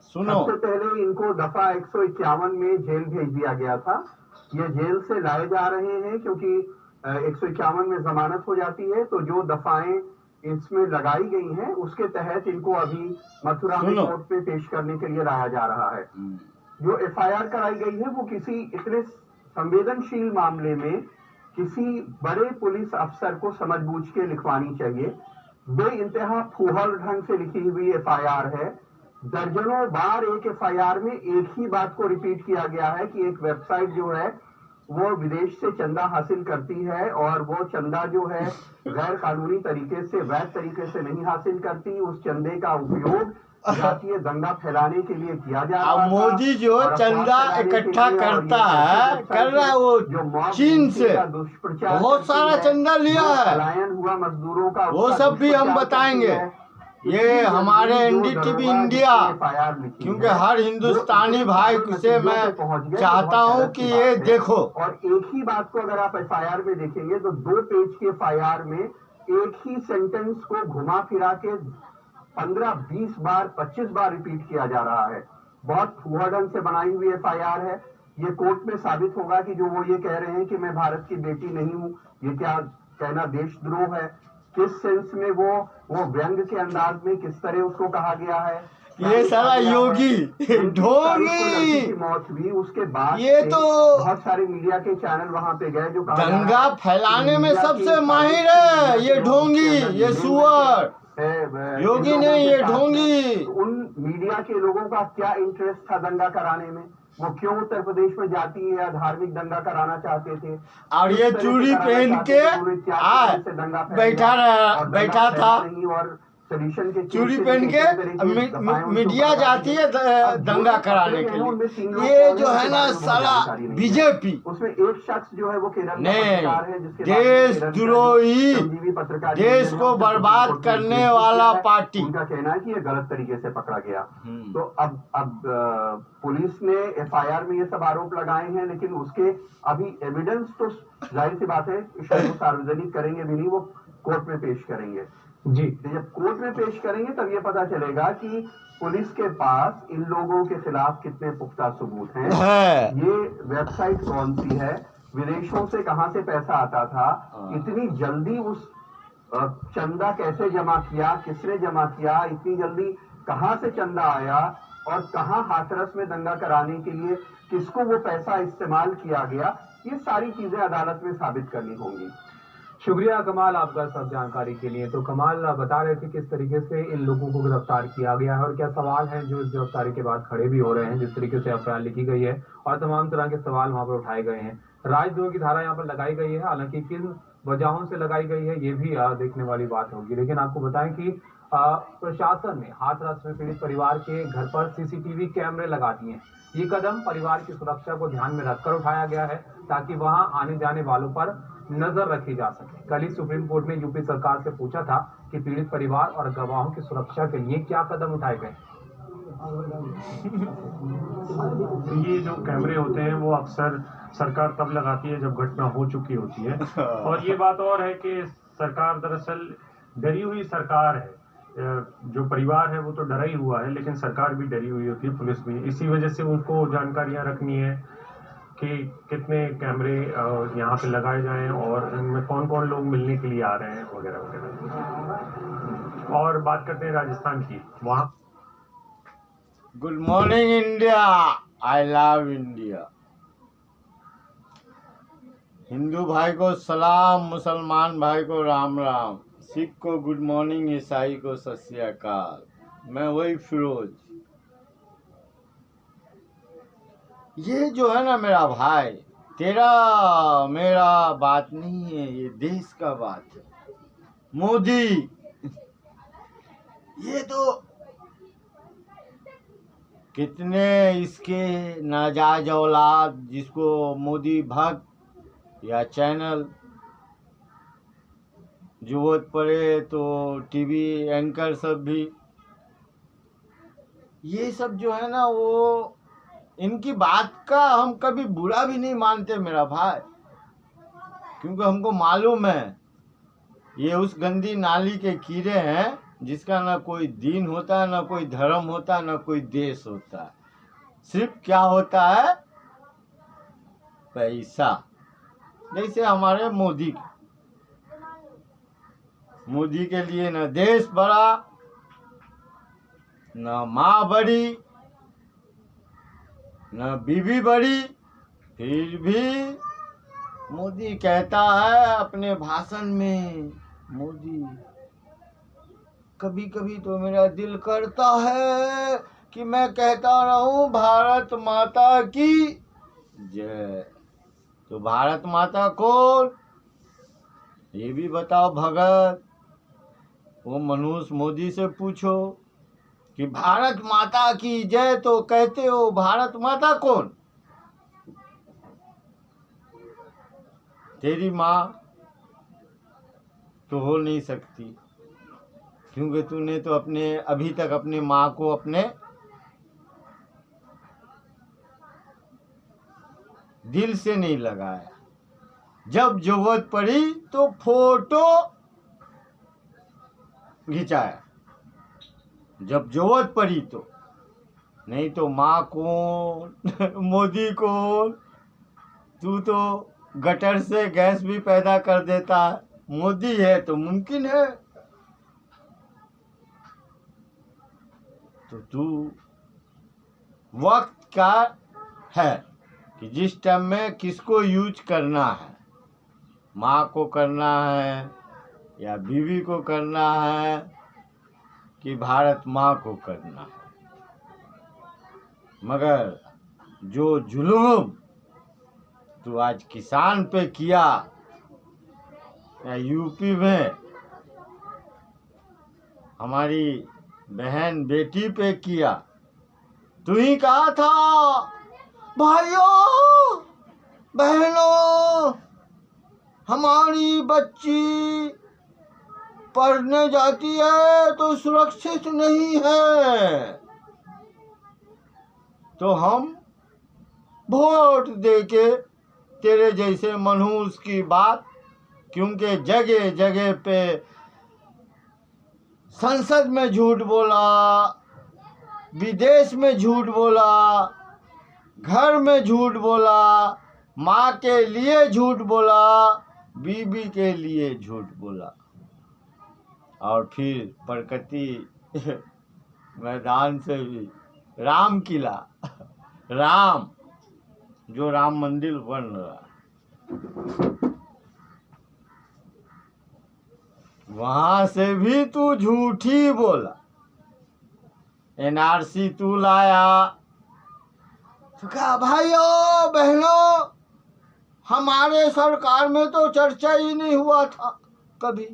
सुनो, सबसे पहले इनको दफा 151 में जेल भेज दिया गया था। ये जेल से लाए जा रहे हैं क्योंकि 151 में जमानत हो जाती है, तो जो दफाएं इसमें लगाई गई हैं उसके तहत इनको अभी मथुरा में कोर्ट में पेश करने के लिए लाया जा रहा है। जो एफआईआर कराई गई है वो किसी इतने संवेदनशील मामले में किसी बड़े पुलिस अफसर को समझबूझ के लिखवानी चाहिए। बेइंतहा फूहड़ ढंग से लिखी हुई एफआईआर है। दर्जनों बार एक एफआईआर में एक ही बात को रिपीट किया गया है कि एक वेबसाइट जो है वो विदेश से चंदा हासिल करती है और वो चंदा जो है गैर कानूनी तरीके से, वैध तरीके से नहीं हासिल करती। उस चंदे का उपयोग जातीय दंगा फैलाने के लिए किया जा रहा है। मोदी जो चंदा इकट्ठा करता है, कर रहा है वो चीन से बहुत सारा चंदा लिया है। पलायन हुआ मजदूरों का, वो सब भी हम बताएंगे। ये हमारे एनडीटीवी इंडिया, क्योंकि हर हिंदुस्तानी भाई से मैं चाहता हूं कि ये देखो। और एक ही बात को अगर आप एफआईआर में देखेंगे तो 2 पेज के एफआईआर में एक ही सेंटेंस को घुमा फिरा के 15, 20 बार, 25 बार रिपीट किया जा रहा है। बहुत फूहड़ ढंग से बनाई हुई एफआईआर है। ये कोर्ट में साबित होगा कि जो वो ये कह रहे हैं कि मैं भारत की बेटी नहीं हूं, ये क्या कहना देशद्रोह है। किस सेंस में वो व्यंग के अंदाज में किस तरह उसको कहा गया है। ये सारा योगी ढोंगी मौत भी उसके बाद ये तो बहुत सारे मीडिया के चैनल वहां पे गए जो दंगा फैलाने में सबसे माहिर है। ये ढोंगी, ये सुअर योगी ने, ये ढोंगी। उन मीडिया के लोगों का क्या इंटरेस्ट था दंगा कराने में? वो क्यों उत्तर प्रदेश में जातीय या धार्मिक दंगा कराना चाहते थे? और ये चूड़ी पहन के बैठा था, और सोल्यूशन के चूड़ी पहन के मीडिया जाती है दंगा कराने के लिए। ये जो है ना साला बीजेपी, उसमें एक शख्स जो है वो केरल नहीं, देशद्रोही, देश को बर्बाद करने वाला पार्टी। उनका कहना है कि ये गलत तरीके से पकड़ा गया। तो अब पुलिस ने एफआईआर में ये सब आरोप लगाए हैं, लेकिन उसके अभी एविडेंस तो जाहिर सी बात है शायद वो सार्वजनिक करेंगे भी नहीं, वो कोर्ट में पेश करेंगे जी। जब कोर्ट में पेश करेंगे तब ये पता चलेगा कि पुलिस के पास इन लोगों के खिलाफ कितने पुख्ता सबूत हैं। ये वेबसाइट कौन सी है, विदेशों से कहां से पैसा आता था, इतनी जल्दी उस चंदा कैसे जमा किया, किसने जमा किया, इतनी जल्दी कहां से चंदा आया और कहां हाथरस में दंगा कराने के लिए किसको वो पैसा इस्तेमाल किया गया, ये सारी चीजें अदालत में साबित करनी होंगी। शुक्रिया कमाल आपका सब जानकारी के लिए। तो कमाल बता रहे थे किस तरीके से इन लोगों को गिरफ्तार किया गया है और क्या सवाल हैं जो इस गिरफ्तारी के बाद खड़े भी हो रहे हैं, जिस तरीके से एफआईआर लिखी गई है और तमाम तरह के सवाल वहां पर उठाए गए हैं। राजद्रोह की धारा यहाँ पर लगाई गई है, हालांकि किन वजहों से लगाई गई है ये भी देखने वाली बात होगी। लेकिन आपको बताएं कि प्रशासन ने हाथरस में पीड़ित परिवार के घर पर सीसीटीवी कैमरे लगा दिए हैं। ये कदम परिवार की सुरक्षा को ध्यान में रखकर उठाया गया है ताकि वहां आने जाने वालों पर नजर रखी जा सके। कल ही सुप्रीम कोर्ट ने यूपी सरकार से पूछा था कि पीड़ित परिवार और गवाहों की सुरक्षा के लिए क्या कदम उठाए गए। ये जो कैमरे होते हैं वो अक्सर सरकार तब लगाती है जब घटना हो चुकी होती है। और ये बात और है कि सरकार दरअसल डरी हुई सरकार है। जो परिवार है वो तो डरा ही हुआ है, लेकिन सरकार भी डरी हुई होती है, पुलिस भी। इसी वजह से उनको जानकारियां रखनी है कि कितने कैमरे यहाँ पे लगाए जाएं और इनमें कौन कौन लोग मिलने के लिए आ रहे हैं वगैरह वगैरह। और बात करते हैं राजस्थान की। वहाँ good morning India, I love India. Hindu भाई को सलाम, मुसलमान भाई को राम राम, सिख को गुड मॉर्निंग, ईसाई को सत श्री अकाल। मैं वही फिरोज। ये जो है ना मेरा भाई, तेरा मेरा बात नहीं है, ये देश का बात है। मोदी ये तो कितने इसके नाजायज औलाद, जिसको मोदी भक्त या चैनल जरूरत पड़े तो टीवी एंकर सब भी, ये सब जो है ना वो इनकी बात का हम कभी बुरा भी नहीं मानते मेरा भाई, क्योंकि हमको मालूम है ये उस गंदी नाली के कीड़े हैं जिसका ना कोई दीन होता है, ना कोई धर्म होता है, ना कोई देश होता है। सिर्फ क्या होता है? पैसा। जैसे हमारे मोदी के लिए न देश बड़ा, न माँ बड़ी, न बीवी बड़ी, फिर भी मोदी कहता है अपने भाषण में, मोदी कभी कभी तो मेरा दिल करता है कि मैं कहता रहूं भारत माता की जय। तो भारत माता कौन, ये भी बताओ भगत। वो मनुष्य मोदी से पूछो कि भारत माता की जय तो कहते हो, भारत माता कौन? तेरी माँ तो हो नहीं सकती, क्योंकि तूने तो अभी तक अपनी माँ को अपने दिल से नहीं लगाया। जब जरूरत पड़ी तो फोटो खिंचाया, जब जरूरत पड़ी तो, नहीं तो माँ कौन मोदी कौन? तू तो गटर से गैस भी पैदा कर देता है, मोदी है तो मुमकिन है। तो तू वक्त का है कि जिस टाइम में किसको यूज करना है, माँ को करना है या बीवी को करना है कि भारत माँ को करना है। मगर जो जुल्म तो आज किसान पे किया या यूपी में हमारी बहन बेटी पे किया, तू ही कहा था भाइयों बहनों हमारी बच्ची पढ़ने जाती है तो सुरक्षित नहीं है, तो हम वोट देके तेरे जैसे मनहूस की बात, क्योंकि जगह जगह पे संसद में झूठ बोला, विदेश में झूठ बोला, घर में झूठ बोला, माँ के लिए झूठ बोला, बीबी के लिए झूठ बोला, और फिर प्रगति मैदान से भी राम किला, राम जो राम मंदिर बन रहा, वहां से भी तू झूठी बोला। एनआरसी तू लाया तो कहा भाइयों बहनों हमारे सरकार में तो चर्चा ही नहीं हुआ था कभी।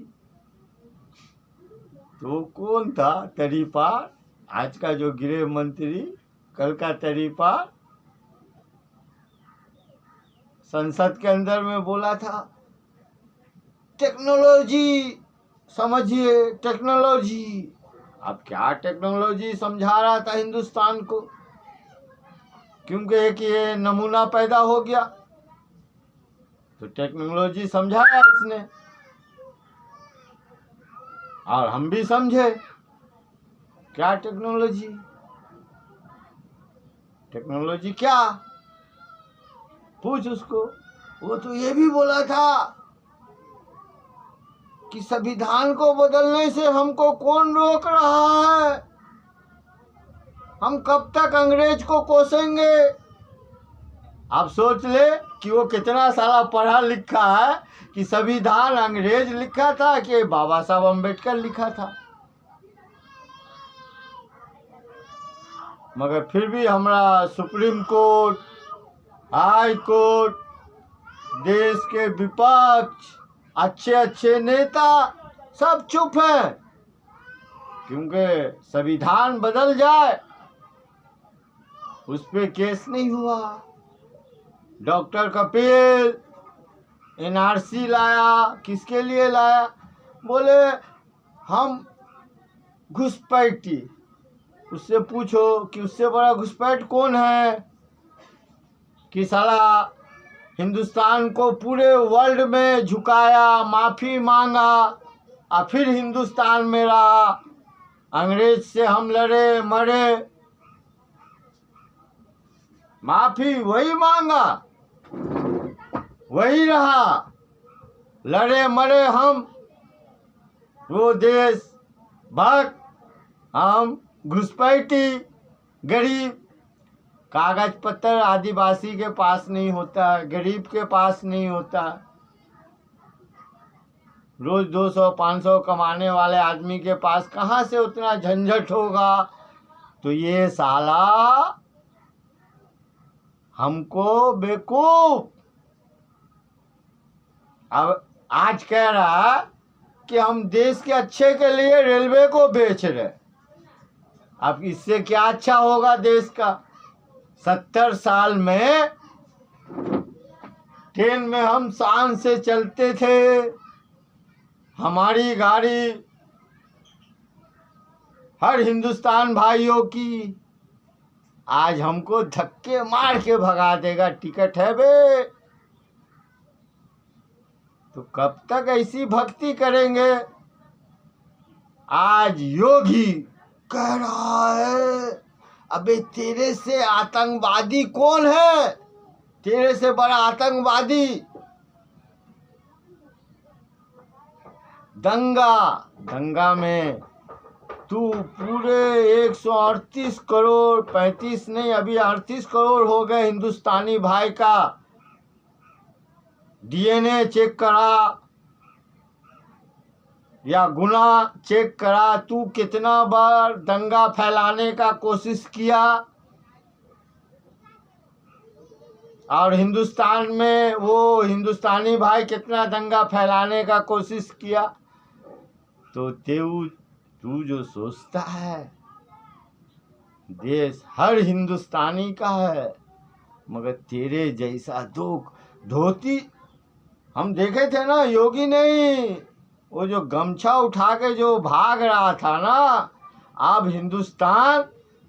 तो कौन था? तरीपार, आज का जो गृह मंत्री, कल का तरीपार संसद के अंदर में बोला था टेक्नोलॉजी समझिए, टेक्नोलॉजी। अब क्या टेक्नोलॉजी समझा रहा था हिंदुस्तान को, क्योंकि एक ये नमूना पैदा हो गया तो टेक्नोलॉजी समझाया इसने, और हम भी समझे क्या टेक्नोलॉजी। टेक्नोलॉजी क्या? पूछ उसको। वो तो ये भी बोला था कि संविधान को बदलने से हमको कौन रोक रहा है, हम कब तक अंग्रेज को कोसेंगे। आप सोच ले कि वो कितना सारा पढ़ा लिखा है कि संविधान अंग्रेज लिखा था कि बाबा साहब अम्बेडकर लिखा था। मगर फिर भी हमारा सुप्रीम कोर्ट, हाई कोर्ट, देश के विपक्ष, अच्छे अच्छे नेता सब चुप हैं, क्योंकि संविधान बदल जाए उस पे केस नहीं हुआ। डॉक्टर कपिल एनआरसी लाया, किसके लिए लाया? बोले हम घुसपैठी। उससे पूछो कि उससे बड़ा घुसपैठ कौन है कि साला हिंदुस्तान को पूरे वर्ल्ड में झुकाया, माफ़ी मांगा और फिर हिंदुस्तान में रहा। अंग्रेज से हम लड़े मरे, माफी वही मांगा, वही रहा। लड़े मरे हम, वो देश भक्त, हम घुसपैठी गरीब। कागज पत्र आदिवासी के पास नहीं होता, गरीब के पास नहीं होता। रोज 200-500 कमाने वाले आदमी के पास कहाँ से उतना झंझट होगा। तो ये साला हमको बेवकूफ अब आज कह रहा है कि हम देश के अच्छे के लिए रेलवे को बेच रहे। अब इससे क्या अच्छा होगा देश का। 70 साल में ट्रेन में हम शान से चलते थे, हमारी गाड़ी हर हिंदुस्तान भाइयों की। आज हमको धक्के मार के भगा देगा। टिकट है बे, तो कब तक ऐसी भक्ति करेंगे। आज योगी कह रहा है, अबे तेरे से आतंकवादी कौन है, तेरे से बड़ा आतंकवादी। दंगा में तू पूरे 138 करोड़ 35 नहीं अभी 38 करोड़ हो गए हिंदुस्तानी भाई का डीएनए चेक करा या गुना चेक करा। तू कितना बार दंगा फैलाने का कोशिश किया और हिंदुस्तान में वो हिंदुस्तानी भाई कितना दंगा फैलाने का कोशिश किया। तो तू जो सोचता है देश हर हिंदुस्तानी का है, मगर तेरे जैसा धोती हम देखे थे ना। योगी नहीं, वो जो गमछा उठा के जो भाग रहा था ना। अब हिंदुस्तान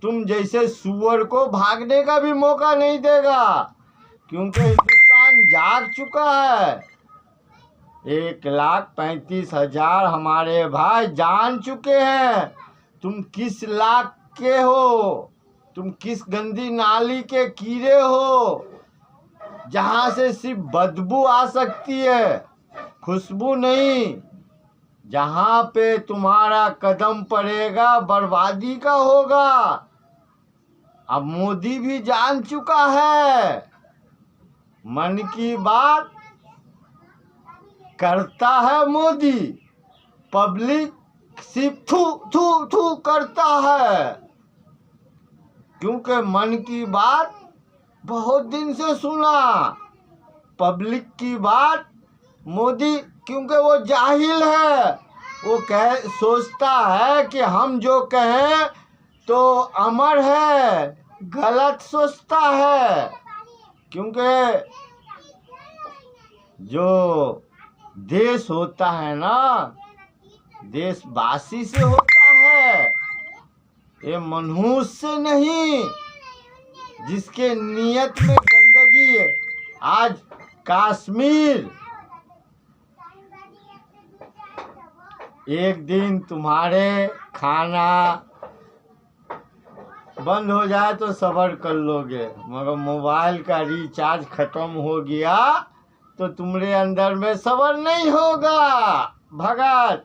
तुम जैसे सुअर को भागने का भी मौका नहीं देगा, क्योंकि हिंदुस्तान जाग चुका है। 1,35,000 हमारे भाई जान चुके हैं तुम किस लाख के हो, तुम किस गंदी नाली के कीड़े हो, जहां से सिर्फ बदबू आ सकती है, खुशबू नहीं। जहां पे तुम्हारा कदम पड़ेगा बर्बादी का होगा। अब मोदी भी जान चुका है, मन की बात करता है मोदी, पब्लिक सिर्फ थू करता है। क्योंकि मन की बात बहुत दिन से सुना, पब्लिक की बात मोदी, क्योंकि वो जाहिल है। वो सोचता है कि हम जो कहें तो अमर है, गलत सोचता है। क्योंकि जो देश होता है ना, देशवासी से होता है, ये मनहूस से नहीं, जिसके नियत में गंदगी है। आज कश्मीर एक दिन तुम्हारे खाना बंद हो जाए तो सब्र कर लोगे, मगर मोबाइल का रिचार्ज खत्म हो गया तो तुम्हारे अंदर में सब्र नहीं होगा भगत।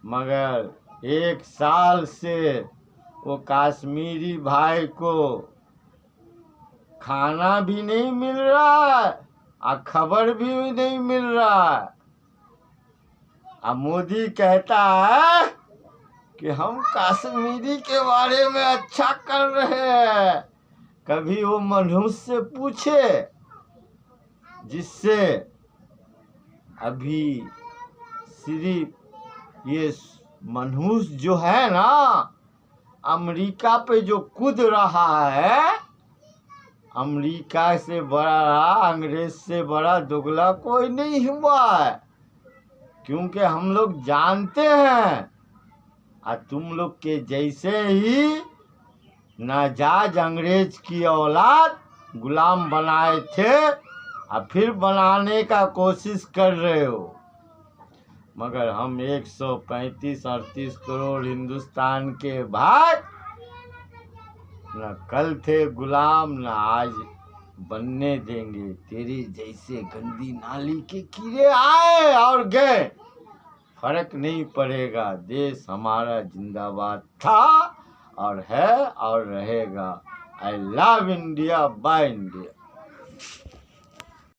मगर 1 साल से वो कश्मीरी भाई को खाना भी नहीं मिल रहा है और खबर भी नहीं मिल रहा है। अब मोदी कहता है कि हम कश्मीरी के बारे में अच्छा कर रहे हैं। कभी वो मनुष्य से पूछे, जिससे अभी सिर्फ ये मनुष्य जो है ना अमेरिका पे जो कूद रहा है, अमेरिका से बड़ा अंग्रेज से बड़ा दोगला कोई नहीं हुआ है। क्योंकि हम लोग जानते हैं और तुम लोग के जैसे ही नाजायज अंग्रेज की औलाद गुलाम बनाए थे और फिर बनाने का कोशिश कर रहे हो। मगर हम 135-38 करोड़ हिंदुस्तान के भाई न कल थे गुलाम न आज बनने देंगे। तेरे जैसे गंदी नाली के कीड़े आए और गए, फर्क नहीं पड़ेगा। देश हमारा जिंदाबाद था और है और रहेगा। I love India, by India.